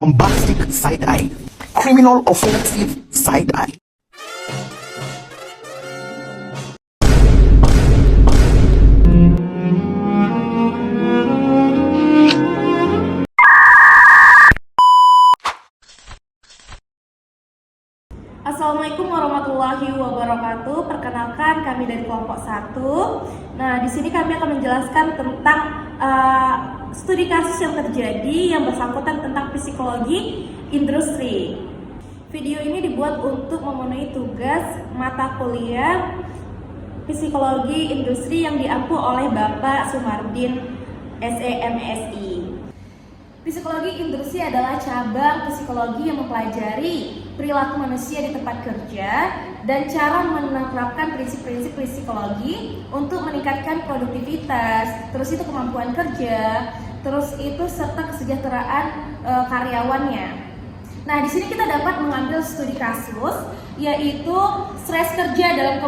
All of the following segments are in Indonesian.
bombastic side-eye, criminal offensive side-eye. Assalamualaikum warahmatullahi wabarakatuh. Perkenalkan, kami dari kelompok 1. Nah, di sini kami akan menjelaskan tentang studi kasus yang terjadi yang bersangkutan tentang psikologi industri. Video ini dibuat untuk memenuhi tugas mata kuliah psikologi industri yang diampu oleh Bapak Sumardin SEMSI. Psikologi industri adalah cabang psikologi yang mempelajari perilaku manusia di tempat kerja dan cara menerapkan prinsip-prinsip psikologi untuk meningkatkan produktivitas, terus itu kemampuan kerja, terus itu serta kesejahteraan karyawannya. Nah, di sini kita dapat mengambil studi kasus yaitu stres kerja dalam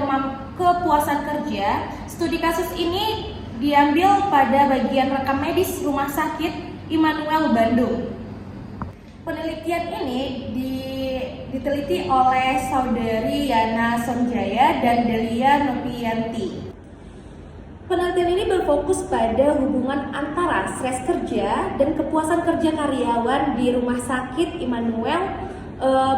kepuasan kerja. Studi kasus ini diambil pada bagian rekam medis Rumah Sakit Immanuel Bandung. Penelitian ini diteliti oleh Saudari Yana Sonjaya dan Delia Novianti. Penelitian ini berfokus pada hubungan antara stres kerja dan kepuasan kerja karyawan di Rumah Sakit Immanuel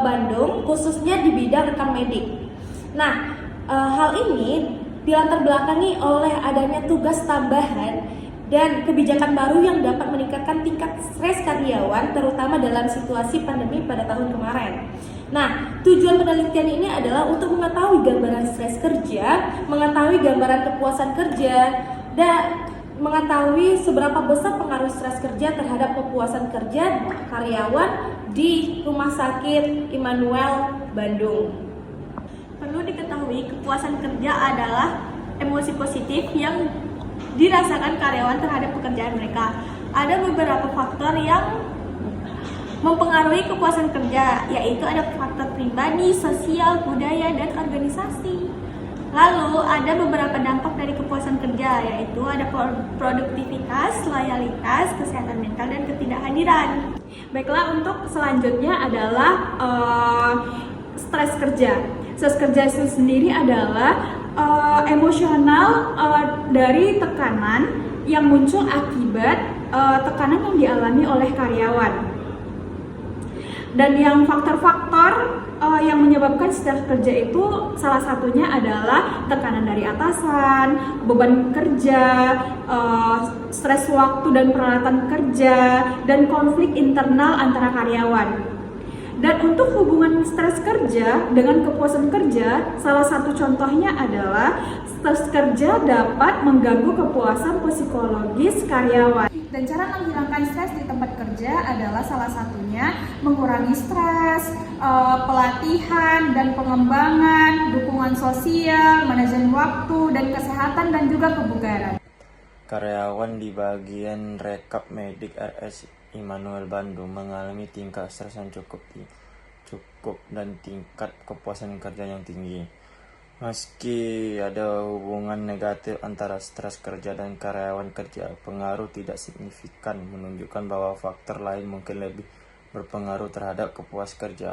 Bandung, khususnya di bidang rekam medik. Nah, hal ini dilatar belakangi oleh adanya tugas tambahan dan kebijakan baru yang dapat meningkatkan tingkat stres karyawan, terutama dalam situasi pandemi pada tahun kemarin. Nah, tujuan penelitian ini adalah untuk mengetahui gambaran stres kerja, mengetahui gambaran kepuasan kerja, dan mengetahui seberapa besar pengaruh stres kerja terhadap kepuasan kerja karyawan di Rumah Sakit Immanuel Bandung. Perlu diketahui, kepuasan kerja adalah emosi positif yang dirasakan karyawan terhadap pekerjaan mereka. Ada beberapa faktor yang mempengaruhi kepuasan kerja, yaitu ada faktor pribadi, sosial, budaya, dan organisasi. Lalu ada beberapa dampak dari kepuasan kerja, yaitu ada produktivitas, loyalitas, kesehatan mental, dan ketidakhadiran. Baiklah, untuk selanjutnya adalah stres kerja. Stres kerja itu sendiri adalah emosional dari tekanan yang muncul akibat tekanan yang dialami oleh karyawan. Dan yang faktor-faktor yang menyebabkan stres kerja itu salah satunya adalah tekanan dari atasan, beban kerja, stres waktu dan peralatan kerja, dan konflik internal antara karyawan. Dan untuk hubungan stres kerja dengan kepuasan kerja, salah satu contohnya adalah stres kerja dapat mengganggu kepuasan psikologis karyawan. Dan cara menghilangkan stres di tempat kerja adalah salah satunya mengurangi stres, pelatihan dan pengembangan, dukungan sosial, manajemen waktu dan kesehatan dan juga kebugaran. Karyawan di bagian rekap medik RS Immanuel Bandung mengalami tingkat stres yang cukup dan tingkat kepuasan kerja yang tinggi. Meski ada hubungan negatif antara stres kerja dan karyawan kerja, pengaruh tidak signifikan, menunjukkan bahwa faktor lain mungkin lebih berpengaruh terhadap kepuasan kerja.